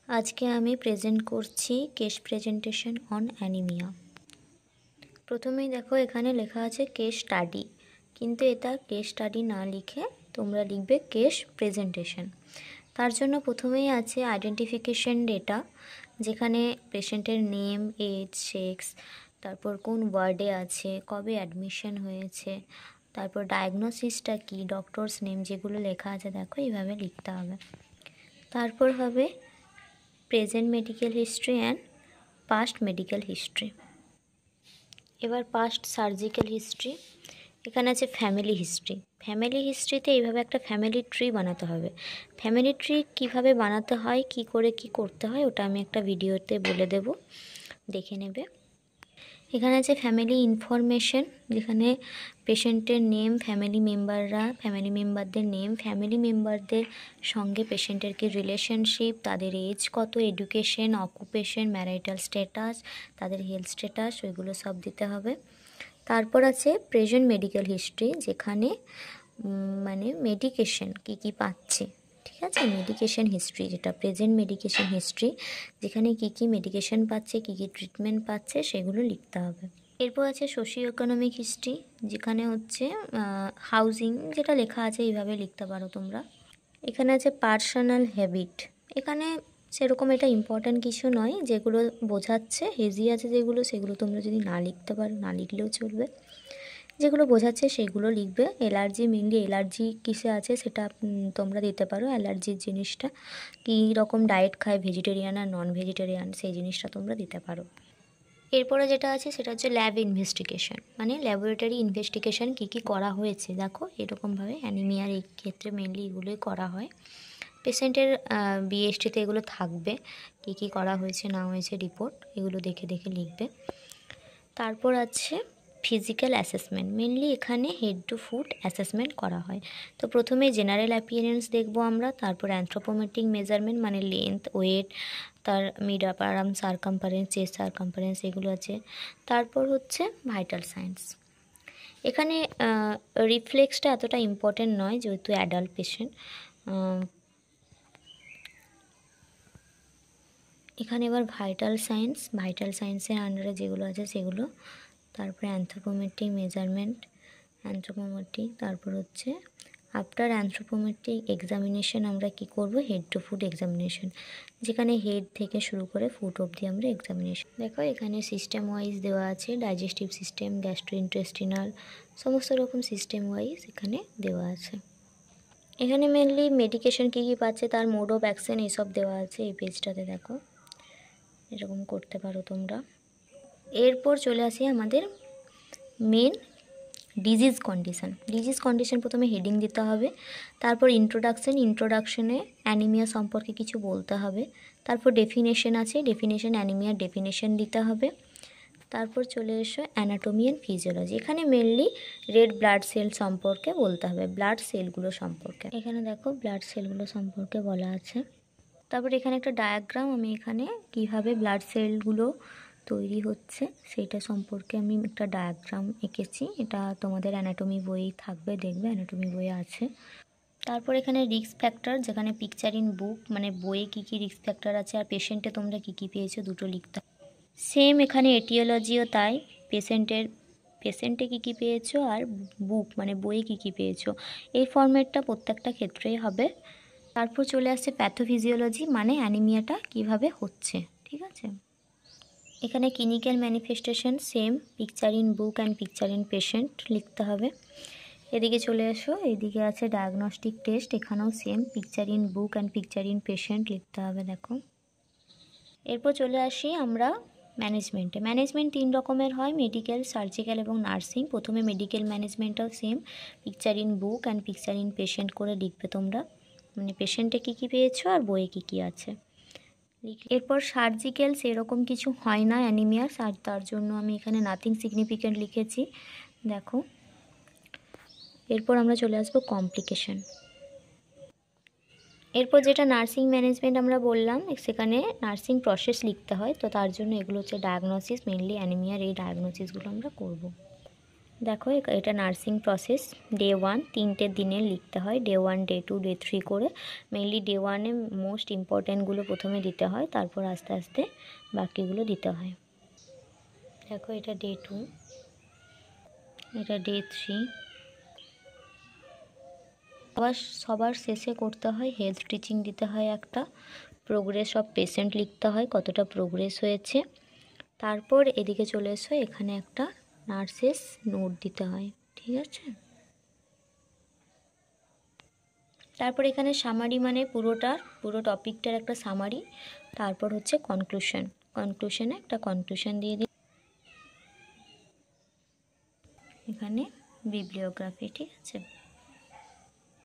আজকে আমি প্রেজেন্ট করছি কেস প্রেজেন্টেশন অন অ্যানিমিয়া। প্রথমেই দেখো এখানে লেখা আছে কেস স্টাডি, কিন্তু এটা কেস স্টাডি না লিখে তোমরা লিখবে কেস প্রেজেন্টেশন। তার জন্য প্রথমেই আছে আইডেন্টিফিকেশন ডেটা, যেখানে পেশেন্টের নেম, এজ, সেক্স, তারপর কোন ওয়ার্ডে আছে, কবে অ্যাডমিশন হয়েছে, তারপর ডায়াগনোসিসটা কি, ডক্টরস নেম, যেগুলো লেখা আছে দেখো এইভাবে লিখতে হবে। তারপর হবে present medical history and past medical history. এবার পাস্ট সার্জিক্যাল হিস্ট্রি। এখানে আছে ফ্যামিলি হিস্ট্রি। ফ্যামিলি হিস্ট্রিতে এইভাবে একটা ফ্যামিলি ট্রি বানাতে হবে। ফ্যামিলি ট্রি কিভাবে বানাতে হয়, কি করে কি করতে হয়, ওটা আমি একটা ভিডিওতে বলে দেব, দেখে নেবে। এখানে আছে ফ্যামিলি ইনফরমেশন, যেখানে পেশেন্টের নেম, ফ্যামিলি মেম্বারদের নেম, ফ্যামিলি মেম্বারদের সঙ্গে পেশেন্টের কি রিলেশনশিপ, তাদের এজ কত, এডুকেশন, অকুপেশন, ম্যারিটাল স্ট্যাটাস, তাদের হেলথ স্ট্যাটাস, ওইগুলো সব দিতে হবে। তারপর আছে প্রেজেন্ট মেডিকেল হিস্ট্রি, যেখানে মানে মেডিকেশন কি পাচ্ছে, ঠিক আছে, মেডিকেশন হিস্ট্রি, যেটা প্রেজেন্ট মেডিকেশন হিস্ট্রি, যেখানে কি মেডিকেশন পাচ্ছে, কি ট্রিটমেন্ট পাচ্ছে, সেগুলো লিখতে হবে। এরপর আছে সোশিও ইকোনমিক হিস্ট্রি, যেখানে হচ্ছে হাউজিং, যেটা লেখা আছে এইভাবে লিখতে পারো তোমরা। এখানে আছে পার্সোনাল হ্যাবিট। এখানে সেরকম এটা ইম্পর্ট্যান্ট কিছু নয়, যেগুলো বোঝাচ্ছে হেজি আছে যেগুলো, সেগুলো তোমরা যদি না লিখতে পারো না লিখলেও চলবে। যেগুলো বোঝাচ্ছে সেগুলো লিখবে। অ্যালার্জি, মেনলি অ্যালার্জি কিসে আছে সেটা তোমরা দিতে পারো। অ্যালার্জির জিনিসটা কী রকম ডায়েট খায়, ভেজিটেরিয়ান আর নন ভেজিটেরিয়ান, সেই জিনিসটা তোমরা দিতে পারো। এরপরে যেটা আছে সেটা হচ্ছে ল্যাব ইনভেস্টিগেশন, মানে ল্যাবরেটরি ইনভেস্টিগেশন কী করা হয়েছে। দেখো এরকমভাবে অ্যানিমিয়ার এই ক্ষেত্রে মেনলি এগুলোই করা হয়। পেশেন্টের বিএসটিতে এগুলো থাকবে, কী করা হয়েছে না হয়েছে রিপোর্ট, এগুলো দেখে দেখে লিখবে। তারপর আছে ফিজিক্যাল অ্যাসেসমেন্ট, মেনলি এখানে হেড টু ফুট অ্যাসেসমেন্ট করা হয়। তো প্রথমে জেনারেল অ্যাপিয়ারেন্স দেখবো আমরা, তারপর অ্যানথ্রোপোমেট্রিক মেজারমেন্ট মানে লেন্থ, ওয়েট, তার মিড আপার আর্ম সারকামফারেন্স, চেস্ট সারকামফারেন্স, এগুলো আছে। তারপর হচ্ছে ভাইটাল সাইন্স। এখানে রিফ্লেক্সটা এতটা ইম্পর্টেন্ট নয়, যেহেতু অ্যাডাল্ট পেশেন্ট। এখানে এবার ভাইটাল সায়েন্সের আন্ডারে যেগুলো আছে সেগুলো, তারপরে অ্যানথ্রোপোমেট্রিক মেজারমেন্ট, তারপর হচ্ছে আফটার অ্যানথ্রোপোমেট্রিক এক্সামিনেশন আমরা কি করব, হেড টু ফুট এক্সামিনেশন, যেখানে হেড থেকে শুরু করে ফুট অবধি আমরা এক্সামিনেশন। দেখো এখানে সিস্টেম ওয়াইজ দেওয়া আছে, ডাইজেস্টিভ সিস্টেম, গ্যাস্ট্রোইন্টেস্টিনাল, সমস্ত রকম সিস্টেম ওয়াইজ এখানে দেওয়া আছে। এখানে মেনলি মেডিকেশন কী পাচ্ছে, তার মোড অফ অ্যাকশন, এইসব দেওয়া আছে এই পেজটাতে। দেখো এরকম করতে পারো তোমরা। এরপর চলে আসি আমাদের মেন ডিজিজ কন্ডিশন। প্রথমে হেডিং দিতে হবে, তারপর ইন্ট্রোডাকশনে অ্যানিমিয়া সম্পর্কে কিছু বলতে হবে, তারপর ডেফিনেশন আছে, অ্যানিমিয়ার ডেফিনেশন দিতে হবে। তারপর চলে এসো অ্যানাটমি অ্যান্ড ফিজিওলজি, এখানে মেনলি রেড ব্লাড সেল সম্পর্কে বলতে হবে, ব্লাড সেলগুলো সম্পর্কে। এখানে দেখো ব্লাড সেলগুলো সম্পর্কে বলা আছে। তারপর এখানে একটা ডায়াগ্রাম, আমি এখানে কিভাবে ব্লাড সেলগুলো তৈরি হচ্ছে সেটা সম্পর্কে আমি একটা ডায়াগ্রাম এঁকেছি। এটা তোমাদের অ্যানাটমি বইয়ে থাকবে, দেখবে অ্যানাটমি বইয়ে আছে। তারপর এখানে রিস্ক ফ্যাক্টর, যেখানে পিকচার ইন বুক, মানে বইয়ে কী রিস্ক ফ্যাক্টর আছে আর পেশেন্টে তোমরা কী পেয়েছো দুটো লিখতে। সেম এখানে এটিওলজিও তাই, পেশেন্টে কী পেয়েছো আর বুক মানে বইয়ে কী পেয়েছো, এই ফরম্যাটটা প্রত্যেকটা ক্ষেত্রেই হবে। তারপর চলে আসছে প্যাথোফিজিওলজি, মানে অ্যানিমিয়াটা কিভাবে হচ্ছে, ঠিক আছে। এখানে clinical manifestation, same picture in book and picture in patient লিখতে হবে। এদিকে চলে এসো, এদিকে আছে ডায়াগনস্টিক টেস্ট, এখানেও same picture in book and picture in patient লিখতে হবে। দেখো এরপর চলে আসি আমরা ম্যানেজমেন্ট 3 রকমের হয়, মেডিকেল, সার্জিক্যাল এবং নার্সিং। প্রথমে মেডিকেল ম্যানেজমেন্টটাও same picture in book and picture in patient করে লিখবে তোমরা, মানে পেশেন্টে কী পেয়েছো আর বইয়ে কী আছে। এরপর সার্জিক্যাল সেরকম কিছু হয় না অ্যানিমিয়ার, তার জন্য আমি এখানে নাথিং সিগনিফিক্যান্ট লিখেছি। দেখো এরপর আমরা চলে আসবো কমপ্লিকেশন। এরপর যেটা নার্সিং ম্যানেজমেন্ট আমরা বললাম, সেখানে নার্সিং প্রসেস লিখতে হয়, তো তার জন্য এগুলো হচ্ছে ডায়াগনোসিস, মেনলি অ্যানিমিয়ার এই ডায়াগনোসিসগুলো আমরা করব। দেখো এটা নার্সিং প্রসেস। ডে 1 3টে দিনের লিখতে হয়, ডে 1 ডে 2 ডে 3 করে। মেনলি ডে 1-এ মোস্ট ইম্পর্ট্যান্টগুলো প্রথমে দিতে হয়, তারপর আস্তে আস্তে বাকিগুলো দিতে হয়। দেখো এটা ডে 2, এটা ডে 3। সবার শেষে করতে হয় হেলথ টিচিং দিতে হয়, একটা প্রোগ্রেস অফ পেশেন্ট লিখতে হয়, কতটা প্রোগ্রেস হয়েছে। তারপর এদিকে চলে এসো, এখানে একটা নার্সেস নোট দিতে হয়, ঠিক আছে। তারপর এখানে সামারি, মানে পুরো টপিকটার একটা সামারি। তারপর হচ্ছে কনক্লুশনে একটা কনক্লুশন দিয়ে দিই, এখানে বিবলিওগ্রাফি, ঠিক আছে।